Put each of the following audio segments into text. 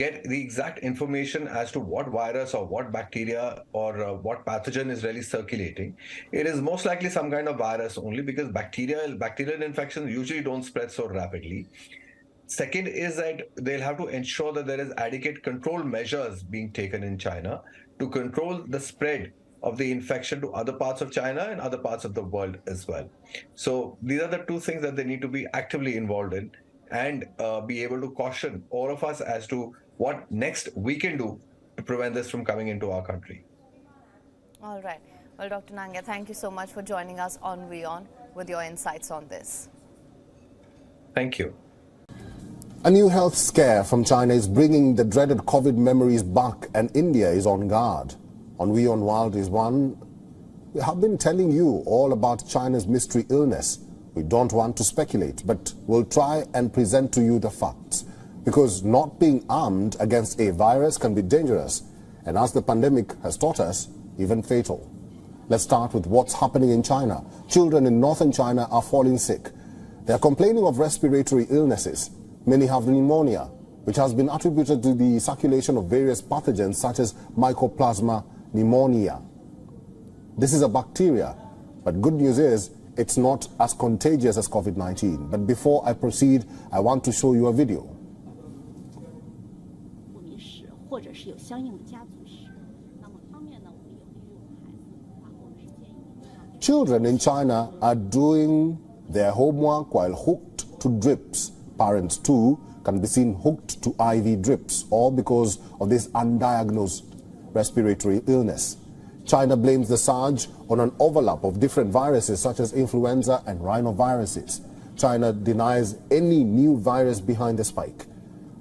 get the exact information as to what virus or what bacteria or what pathogen is really circulating. It is most likely some kind of virus only, because bacterial infections usually don't spread so rapidly. Second is that they'll have to ensure that there is adequate control measures being taken in China to control the spread of the infection to other parts of China and other parts of the world as well. So these are the two things that they need to be actively involved in, and be able to caution all of us as to what next we can do to prevent this from coming into our country. All right. Well, Dr. Nangia, thank you so much for joining us on WION with your insights on this. Thank you. A new health scare from China is bringing the dreaded COVID memories back, and India is on guard. On WION World is One, we have been telling you all about China's mystery illness. We don't want to speculate, but we'll try and present to you the facts. Because not being armed against a virus can be dangerous, and as the pandemic has taught us, even fatal. Let's start with what's happening in China. Children in northern China are falling sick. They are complaining of respiratory illnesses. Many have pneumonia, which has been attributed to the circulation of various pathogens such as Mycoplasma pneumonia. This is a bacteria, but good news is it's not as contagious as COVID-19. But before I proceed, I want to show you a video. Children in China are doing their homework while hooked to drips. Parents too can be seen hooked to IV drips, all because of this undiagnosed respiratory illness. China blames the surge on an overlap of different viruses such as influenza and rhinoviruses. China denies any new virus behind the spike.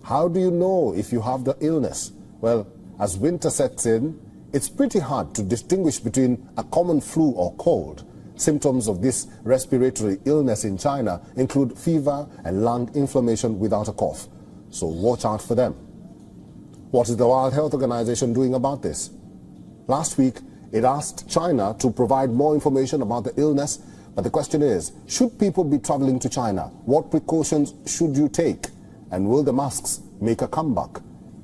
How do you know if you have the illness? Well, as winter sets in, it's pretty hard to distinguish between a common flu or cold. Symptoms of this respiratory illness in China include fever and lung inflammation without a cough. So watch out for them. What is the World Health Organization doing about this? Last week, it asked China to provide more information about the illness, but the question is, should people be traveling to China? What precautions should you take? And will the masks make a comeback?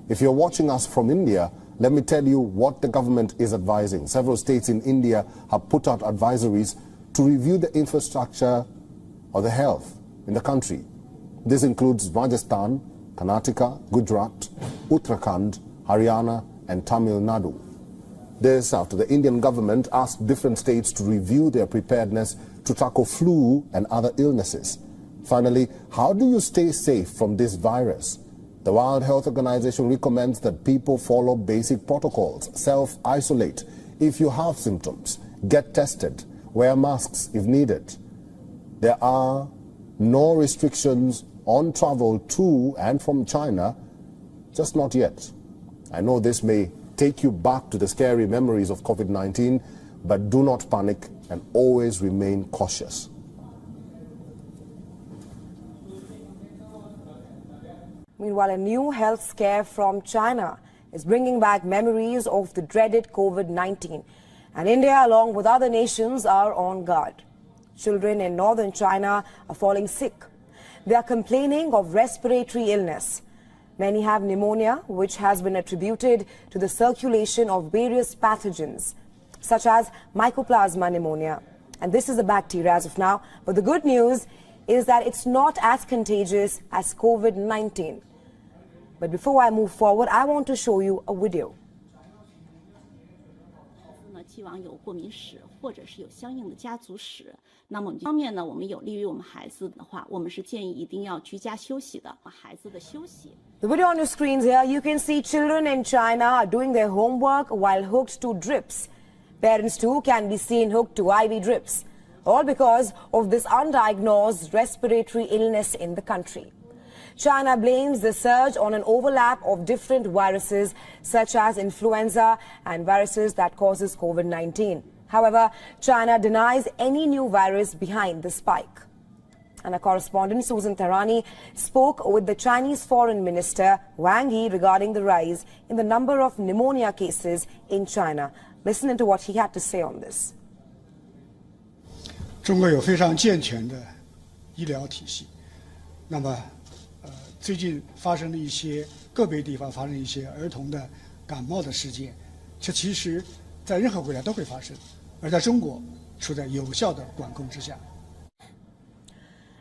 If you're watching us from India, let me tell you what the government is advising. Several states in India have put out advisories to review the infrastructure or the health in the country. This includes Rajasthan, Karnataka, Gujarat, Uttarakhand, Haryana and Tamil Nadu. This after the Indian government asked different states to review their preparedness to tackle flu and other illnesses. Finally, how do you stay safe from this virus? The World Health Organization recommends that people follow basic protocols, self-isolate. If you have symptoms, get tested, wear masks if needed. There are no restrictions on travel to and from China, just not yet. I know this may take you back to the scary memories of COVID-19, but do not panic and always remain cautious. Meanwhile, a new health scare from China is bringing back memories of the dreaded COVID-19. And India, along with other nations, are on guard. Children in northern China are falling sick. They are complaining of respiratory illness. Many have pneumonia, which has been attributed to the circulation of various pathogens, such as Mycoplasma pneumonia. And this is a bacteria as of now. But the good news is that it's not as contagious as COVID-19. But before I move forward, I want to show you a video. 既往有过敏史或者是有相应的家族史，那么方面呢，我们有利于我们孩子的话，我们是建议一定要居家休息的，孩子的休息。The video on your screens here, you can see children in China are doing their homework while hooked to drips. Parents too can be seen hooked to IV drips, all because of this undiagnosed respiratory illness in the country. China blames the surge on an overlap of different viruses such as influenza and viruses that causes COVID-19. However, China denies any new virus behind the spike. And our correspondent Susan Tarani spoke with the Chinese Foreign Minister Wang Yi regarding the rise in the number of pneumonia cases in China. Listen to what he had to say on this. 中国有非常健全的医疗体系，那么最近发生了一些个别地方发生一些儿童的感冒的事件，这其实在任何国家都会发生，而在中国处在有效的管控之下。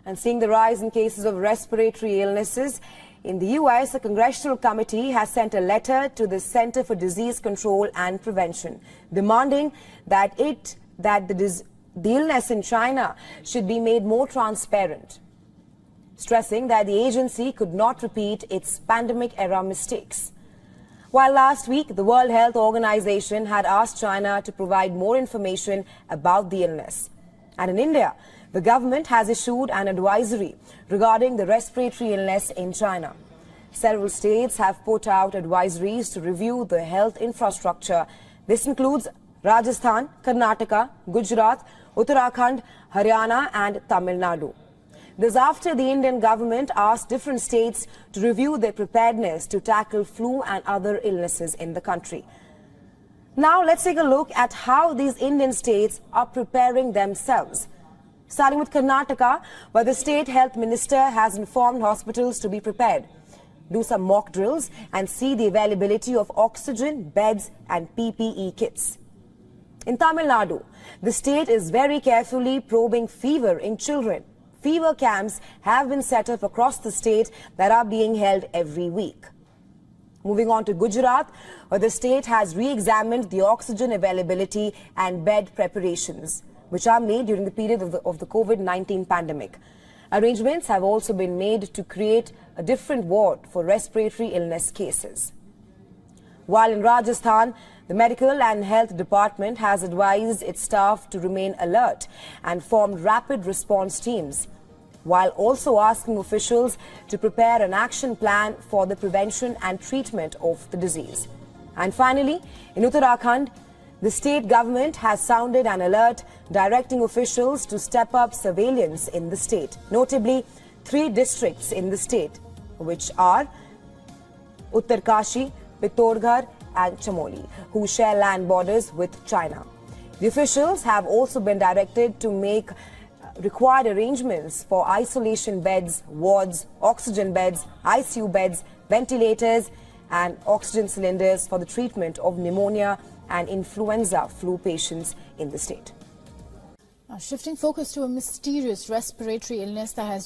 And seeing the rise in cases of respiratory illnesses, in the US, a congressional committee has sent a letter to the Center for Disease Control and Prevention, demanding that the illness in China should be made more transparent, stressing that the agency could not repeat its pandemic-era mistakes. While last week, the World Health Organization had asked China to provide more information about the illness. And in India, the government has issued an advisory regarding the respiratory illness in China. Several states have put out advisories to review the health infrastructure. This includes Rajasthan, Karnataka, Gujarat, Uttarakhand, Haryana and Tamil Nadu. This after the Indian government asked different states to review their preparedness to tackle flu and other illnesses in the country. Now let's take a look at how these Indian states are preparing themselves. Starting with Karnataka, where the state health minister has informed hospitals to be prepared, do some mock drills and see the availability of oxygen, beds and PPE kits. In Tamil Nadu, the state is very carefully probing fever in children. Fever camps have been set up across the state that are being held every week. Moving on to Gujarat, where the state has re-examined the oxygen availability and bed preparations, which are made during the period of the COVID-19 pandemic. Arrangements have also been made to create a different ward for respiratory illness cases. While in Rajasthan, the Medical and Health Department has advised its staff to remain alert and formed rapid response teams, while also asking officials to prepare an action plan for the prevention and treatment of the disease. And finally, in Uttarakhand, the state government has sounded an alert directing officials to step up surveillance in the state, notably 3 districts in the state, which are Uttarkashi, Pittorgarh and Chamoli, who share land borders with China. The officials have also been directed to make required arrangements for isolation beds, wards, oxygen beds, ICU beds, ventilators and oxygen cylinders for the treatment of pneumonia and influenza flu patients in the state. Now, shifting focus to a mysterious respiratory illness that has